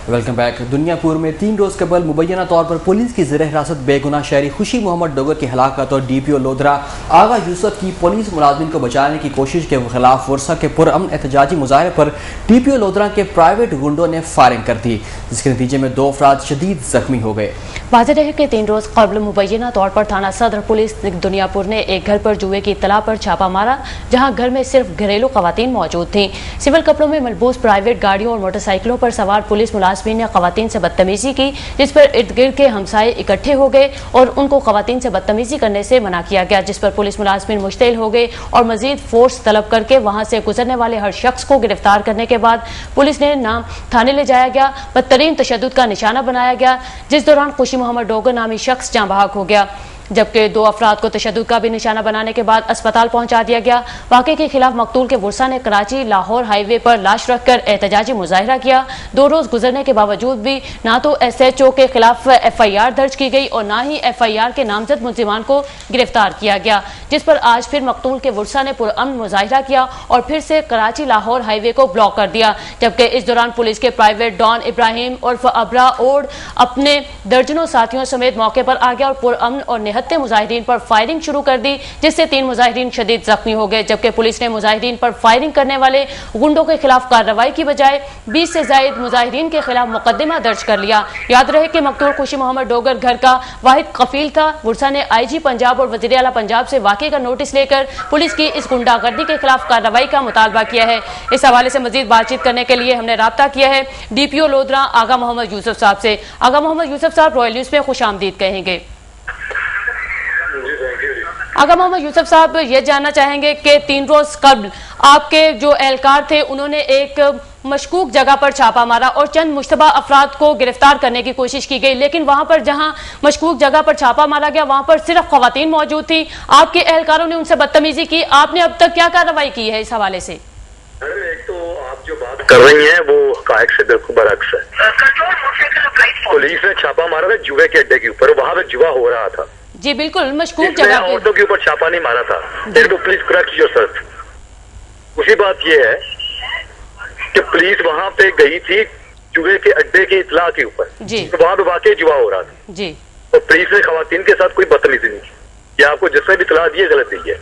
Welcome back. Duniyapur में 3 रोज कबल मुबैना तौर पर पुलिस की ज़ेर हिरासत बेगुनाह शहरी खुशी मोहम्मद डोगर की हलाकत और DPO लोधरा आगा यूसुफ की पुलिस मुलाजिम को बचाने की कोशिश के खिलाफ वर्षा के पुरअमन एहतजाजी मुजाहरे पर DPO लोधरा के प्राइवेट गुंडों ने फायरिंग कर दी, जिसके नतीजे में 2 अफराद शदीद जख्मी हो गए। वाज़ेह रहे कि 3 रोज कबल मुबैना तौर पर थाना सदर पुलिस दुनियापुर ने एक घर पर जुए की इत्तला पर छापा मारा, जहां घर में सिर्फ घरेलू खवातीन मौजूद थीं। सिविल कपड़ों में मलबूस प्राइवेट गाड़ियों और मोटरसाइकिलों पर सवार पुलिस मुलाजमीन ने खवातीन से बदतमीजी की, जिस पर इर्द गिर्द के हमसाये इकट्ठे हो गए और उनको खवातीन से बदतमीजी करने से मना किया गया, जिस पर पुलिस मुलाजमीन मुश्तिल हो गए और मजीद फोर्स तलब करके वहां से गुजरने वाले हर शख्स को गिरफ्तार करने के बाद पुलिस ने नाम थाने ले जाया गया। बदतरीन तशद्दुद का निशाना बनाया गया, जिस दौरान खुशी मोहम्मद डोगर नामी शख्स जाँ बहक हो गया, जबकि 2 अफराद को तशद्दुद का भी निशाना बनाने के बाद अस्पताल पहुंचा दिया गया। वाक़े के खिलाफ मकतूल के वर्सा ने कराची लाहौर हाईवे पर लाश रखकर एहतजाजी मुजाहरा किया। 2 रोज गुजरने के बावजूद भी ना तो SHO के खिलाफ FIR दर्ज की गई और ना ही FIR के नामजद मुल्जिमान को गिरफ्तार किया गया, जिस पर आज फिर मकतूल के वर्सा ने पुरअमन मुजाहरा किया और फिर से कराची लाहौर हाईवे को ब्लॉक कर दिया। जबकि इस दौरान पुलिस के प्राइवेट डॉन इब्राहिम उर्फ अबरा ओड अपने दर्जनों साथियों समेत मौके पर आ गया और पुरअमन और हत्ते मुजाहिरीन पर फायरिंग शुरू कर दी, जिससे 3 मुजाहिरीन शदीद जख्मी हो गए। जबकि पुलिस ने मुजाहिरीन पर फायरिंग करने वाले गुंडों के खिलाफ कार्रवाई की बजाय 20 से ज्यादा मुजाहिरीन के खिलाफ मुकदमा दर्ज कर लिया। याद रहे कि मकतूल खुशी मोहम्मद डोगर घर का वाहिद कफील था। वर्सा ने IG पंजाब और वज़ीर आला पंजाब से वाक़े का नोटिस लेकर पुलिस की इस गुंडागर्दी के खिलाफ कार्रवाई का मुतालबा किया है। इस हवाले से मजीद बातचीत करने के लिए हमने राब्ता किया है DPO लोधरा आगा मोहम्मद यूसुफ साहब से। आगा मोहम्मद यूसुफ साहब, रॉयल न्यूज़ पे खुशामदीद कहेंगे। अगर मोहम्मद यूसुफ साहब ये जानना चाहेंगे कि 3 रोज कबल आपके जो एहलकार थे उन्होंने एक मशकूक जगह पर छापा मारा और चंद मुश्तबा अफराद को गिरफ्तार करने की कोशिश की गई, लेकिन वहां पर जहां मशकूक जगह पर छापा मारा गया वहां पर सिर्फ खवातीन मौजूद थी। आपके एहलकारों ने उनसे बदतमीजी की, आपने अब तक क्या कार्रवाई की है इस हवाले से? एक तो आप जो बात कर रही हैं वो हकायक से बिल्कुल बरअक्स है। पुलिस ने छापा मारा था जुए के अड्डे के ऊपर, वहां पे जुआ हो रहा था। जी बिल्कुल, मशकूक जगह पे औरतों के ऊपर छापा नहीं मारा था। तो प्लीज करेक्ट योरसेल्फ। उसी बात ये है कि पुलिस वहां पे गई थी जुए के अड्डे की इतला के ऊपर, तो वहां पे वाकई जुआ हो रहा था जी। और पुलिस ने खवातीन के साथ कोई बदतमीजी नहीं की। या आपको जिसने भी इतला दी है गलत दी है।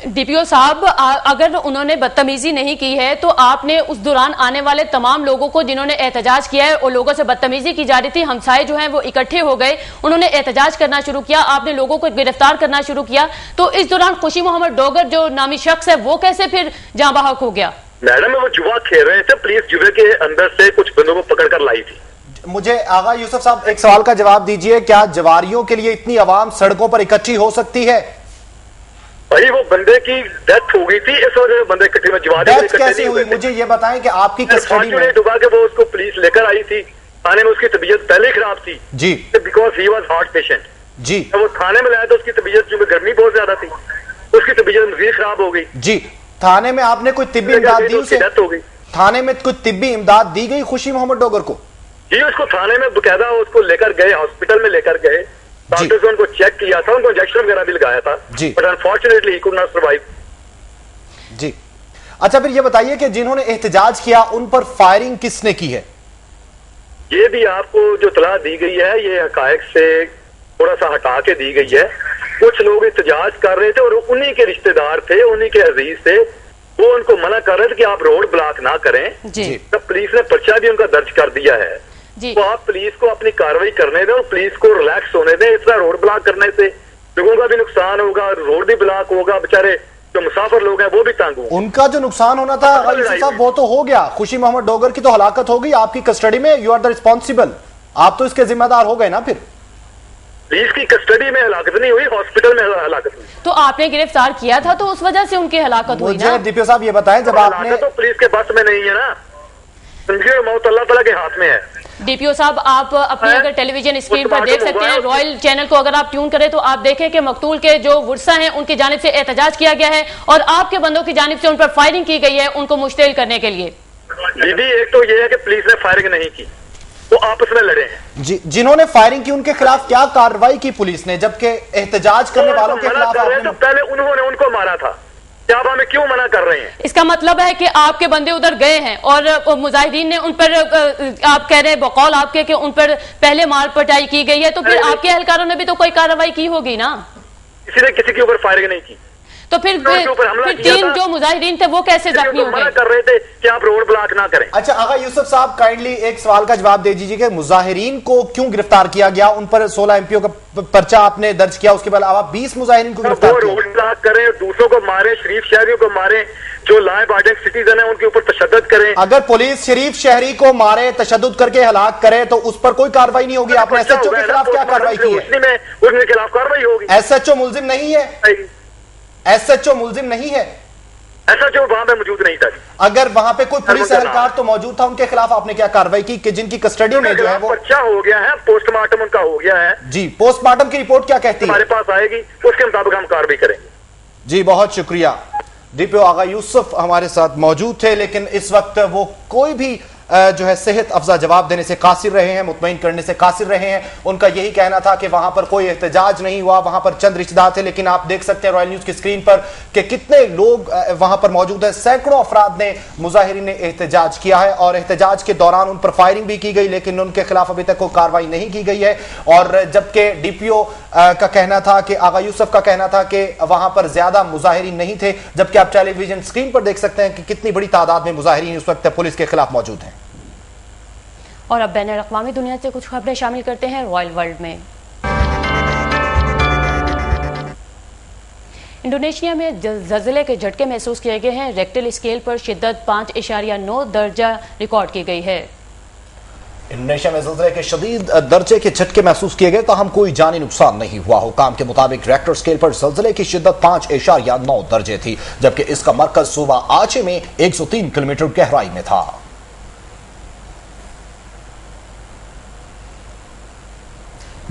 DPO साहब, अगर उन्होंने बदतमीजी नहीं की है तो आपने उस दौरान आने वाले तमाम लोगों को जिन्होंने एहतजाज किया है और लोगों से बदतमीजी की जा रही थी, हमसाये जो हैं वो इकट्ठे हो गए, उन्होंने एहतजाज करना शुरू किया, आपने लोगों को गिरफ्तार करना शुरू किया, तो इस दौरान खुशी मोहम्मद डोगर जो नामी शख्स है वो कैसे फिर जाँ बहक हो गया? मैडम वो जुआ खेल रहे थे, पुलिस जुए के अंदर से कुछ बंदों को पकड़ कर लाई थी। मुझे आगा यूसुफ साहब एक सवाल का जवाब दीजिए, क्या जवारियों के लिए इतनी आवाम सड़कों पर इकट्ठी हो सकती है? भाई वो बंदे की डेथ हो गई थी, इस वजह से बंदे इकट्ठे में जवारी कैसे हुई? मुझे ये बताएं कि आपकी कस्टडी में डुबा के वो उसको पुलिस लेकर आई थी। थाने में उसकी तबीयत पहले खराब थी जी, because he was heart patient जी। तो वो थाने में लाया तो उसकी तबीयत, क्योंकि गर्मी बहुत ज्यादा थी, उसकी तबीयत मजीद खराब हो गई जी। थाने में आपने कोई तिब्बी इमदाद दी उसे? डेथ हो गई। थाने में कोई तिब्बी इमदाद दी गई खुशी मोहम्मद डोगर को? जी, उसको थाने में बकायदा उसको लेकर गए, हॉस्पिटल में लेकर गए, डॉक्टर्स ने उनको चेक किया था, उनको इंजेक्शन वगैरह भी लगाया था, but unfortunately he could not survive. जी अच्छा, फिर ये बताइए कि जिन्होंने एहतजाज किया उन पर फायरिंग किसने की है? ये भी आपको जो इत्तला दी गई है ये हकायक से थोड़ा सा हटा के दी गई है। कुछ लोग एहतजाज कर रहे थे और उन्हीं के रिश्तेदार थे, उन्हीं के अजीज थे, वो उनको मना कर रहे थे कि आप रोड ब्लॉक ना करें। तब पुलिस ने पर्चा भी उनका दर्ज कर दिया है। तो आप पुलिस को अपनी कार्रवाई करने दें और पुलिस को रिलैक्स होने दें। इस तरह रोड ब्लॉक करने से लोगों का भी नुकसान होगा, रोड भी ब्लॉक होगा, बेचारे जो मुसाफिर लोग हैं वो भी तंग होंगे। उनका जो नुकसान होना था साहब वो तो हो गया, खुशी मोहम्मद डोगर की तो हलाकत हो गई आपकी कस्टडी में, यू आर द रिस्पॉन्सिबल, आप तो इसके जिम्मेदार हो गए ना। फिर पुलिस की कस्टडी में हलाकत नहीं हुई, हॉस्पिटल में हलाकत हुई। तो आपने गिरफ्तार किया था तो उस वजह से उनकी हलाकत हुई ना? DPO साहब ये बताएं, जब आपने तो पुलिस के बस में नहीं है ना, मौत अल्लाह ताला के हाथ में है। DPO साहब, आप अपनी अगर टेलीविजन स्क्रीन पर देख सकते हैं, रॉयल चैनल को अगर आप ट्यून करें तो आप देखें कि मकतूल के जो वर्सा हैं उनकी जानिब से एहतजाज किया गया है और आपके बंदों की जानिब से उन पर फायरिंग की गई है उनको मुश्तिल करने के लिए। दीदी, एक तो ये है कि पुलिस ने फायरिंग नहीं की, वो आपस में लड़े हैं। जिन्होंने फायरिंग की उनके खिलाफ क्या कार्रवाई की पुलिस ने, जबकि एहतजाज करने वालों के खिलाफ तो पहले उन्होंने उनको मारा था, क्या आप हमें क्यों मना कर रहे हैं? इसका मतलब है कि आपके बंदे उधर गए हैं और मुजाहिदीन ने उन पर आप कह रहे हैं बकौल आपके कि उन पर पहले मार पिटाई की गई है, तो फिर आपके एहलकारों ने भी तो कोई कार्रवाई की होगी ना? किसी ने किसी के ऊपर फायरिंग नहीं की। तो फिर तीन जो मुजाहिदीन थे वो कैसे जख्मी हो गए? कर रहे थे कि आप रोड ब्लॉक ना करें। अच्छा आगा यूसुफ साहब, काइंडली एक सवाल का जवाब दे दीजिए कि मुजाहिरीन को क्यों गिरफ्तार किया गया? उन पर 16 एमपीओ का पर्चा आपने दर्ज किया, उसके अलावा 20 मुजाहिरीन को गिरफ्तार किया। रोड ब्लॉक करें, दूसरों को मारे, शरीफ शहरियों को मारे, जो लॉ अबाइडिंग सिटीजन है उनके ऊपर तशद्दुद करें। अगर पुलिस शरीफ शहरी को मारे, तशद्दुद करके हलाक करे तो उस पर कोई कार्रवाई नहीं होगी? आपने एसएचओ के खिलाफ क्या कार्रवाई की है? उनके खिलाफ कार्रवाई होगी। एसएचओ मुलजिम नहीं है? एसएचओ मुलजिम नहीं है? एसएचओ वहां पे मौजूद नहीं था। अगर वहां पे कोई पुलिस एहलकार तो मौजूद था, उनके खिलाफ आपने क्या कार्रवाई की कि जिनकी कस्टडी में जो है वो पर्चा हो गया है, पोस्टमार्टम उनका हो गया है? जी, पोस्टमार्टम की रिपोर्ट क्या कहती है? हमारे पास आएगी, उसके मुताबिक हम कार्रवाई करेंगे। जी बहुत शुक्रिया। डीपीओ आगा यूसुफ हमारे साथ मौजूद थे, लेकिन इस वक्त वो कोई भी जो है सेहत अफजा जवाब देने से कासिर रहे हैं, मुतमईन करने से कासिर रहे हैं। उनका यही कहना था कि वहां पर कोई एहतजाज नहीं हुआ, वहां पर चंद रिश्तेदार थे। लेकिन आप देख सकते हैं रॉयल न्यूज की स्क्रीन पर कि कितने लोग वहां पर मौजूद हैं। सैकड़ों अफराद ने, मुजाहिरीन ने एहतजाज किया है और एहतजाज के दौरान उन पर फायरिंग भी की गई, लेकिन उनके खिलाफ अभी तक कोई कार्रवाई नहीं की गई है। और जबकि डीपीओ का कहना था कि आगा यूसुफ का कहना था कि वहां पर ज्यादा मुजाहिरीन नहीं थे, जबकि आप टेलीविजन स्क्रीन पर देख सकते हैं कि कितनी बड़ी तादाद में मुजाहिरीन उस वक्त पुलिस के खिलाफ मौजूद हैं। और अब बैनुल अक़वामी दुनिया से कुछ खबरें शामिल करते हैं रॉयल वर्ल्ड में। इंडोनेशिया में ज़लज़ले के झटके महसूस किए गए हैं। रेक्टल स्केल पर शिद्दत 5.9 दर्जा रिकॉर्ड की गई है। इंडोनेशिया में ज़लज़ले के शदीद दर्जे के झटके महसूस किए गए, ताहम कोई जानी नुकसान नहीं हुआ। हुकाम के मुताबिक रेक्टर स्केल पर ज़लज़ले की शिद्दत 5.9 दर्जे थी, जबकि इसका मरकज सूबा आचे में 103 किलोमीटर गहराई में था।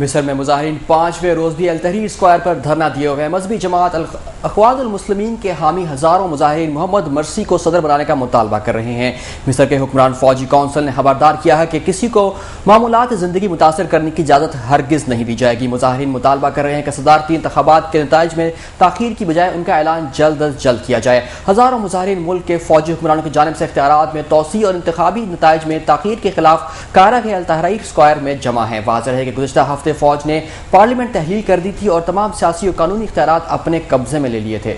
मिस्र में मुजाहिरीन 5वें रोज भी अल तहरीर स्क्वायर पर धरना दिए हुए हैं। मजहबी जमात अखवानुल मुस्लिमीन के हामी हजारों मुजाहिरीन मोहम्मद मरसी को सदर बनाने का मुतालबा कर रहे हैं। मिस्र के हुक्मरान फौजी काउंसिल ने खबरदार किया है कि किसी को मामूलात जिंदगी मुतासर करने की इजाजत हरगिज नहीं दी जाएगी। मुजाहिरीन मुतालबा कर रहे हैं कि सदारती इंतखाबात के नताइज में ताखीर की बजाय उनका ऐलान जल्द अज जल्द किया जाए। हजारों मुजाहिरीन मुल्क के फौजी हुक्मरानों की जानिब से इख्तियारात में तोसी और इंतखाबी नताइज में ताखीर के खिलाफ कायरा के अल तहरीर स्क्वायर में जमा है। वाज़ेह है कि गुज़िश्ता हफ्ते फौज ने पार्लियामेंट तहलील कर दी थी और तमाम सियासी और कानूनी इख्तियारात अपने कब्जे में ले लिए थे।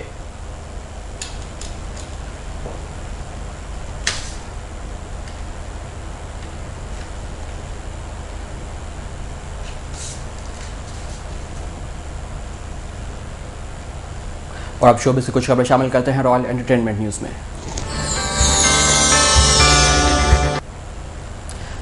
और अब शोबे से कुछ खबरें शामिल करते हैं रॉयल एंटरटेनमेंट न्यूज में।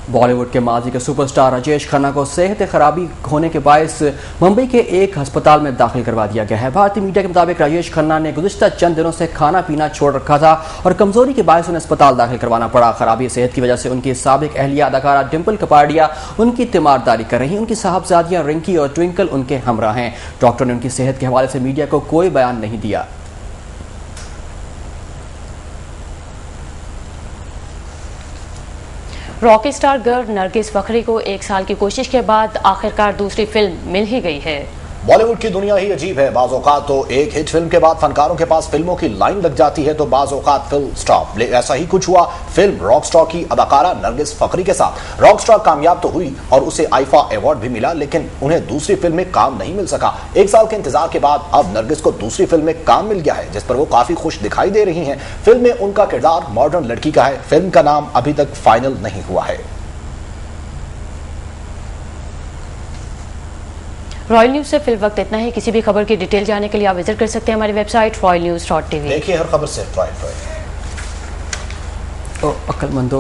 बॉलीवुड के माजी के सुपरस्टार राजेश खन्ना को सेहत खराबी होने के बायस मुंबई के एक अस्पताल में दाखिल करवा दिया गया है। भारतीय मीडिया के मुताबिक राजेश खन्ना ने गुज़िश्ता चंद दिनों से खाना पीना छोड़ रखा था और कमजोरी के बायस उन्हें अस्पताल दाखिल करवाना पड़ा। खराबी सेहत की वजह से उनकी साबिक अहलिया अदाकारा डिम्पल कपाड़िया उनकी तीमारदारी कर रही। उनकी साहबजादियां रिंकी और ट्विंकल उनके हमरा हैं। डॉक्टर ने उनकी सेहत के हवाले से मीडिया को कोई बयान नहीं दिया। रॉकी स्टार गर्ल नरगिस फखरी को 1 साल की कोशिश के बाद आखिरकार दूसरी फिल्म मिल ही गई है। बॉलीवुड की दुनिया ही अजीब है। बाज़ औक़ात तो एक हिट फिल्म के बाद फनकारों के पास फिल्मों की लाइन लग जाती है, तो बाज़ औक़ात फिल्म स्टॉप। ऐसा ही कुछ हुआ फिल्म रॉकस्टार की अदाकारा नरगिस फखरी के साथ। रॉकस्टार कामयाब तो हुई और उसे आईफा अवार्ड भी मिला, लेकिन उन्हें दूसरी फिल्म में काम नहीं मिल सका। 1 साल के इंतजार के बाद अब नरगिस को दूसरी फिल्म में काम मिल गया है, जिस पर वो काफी खुश दिखाई दे रही हैं। फिल्म में उनका किरदार मॉडर्न लड़की का है। फिल्म का नाम अभी तक फाइनल नहीं हुआ है। रॉयल न्यूज से फिल वक्त इतना ही। किसी भी खबर की डिटेल जानने के लिए आप विजिट कर सकते हैं हमारी वेबसाइट royalnews.tv। देखिए हर खबर से रॉयल। अक्लमंदों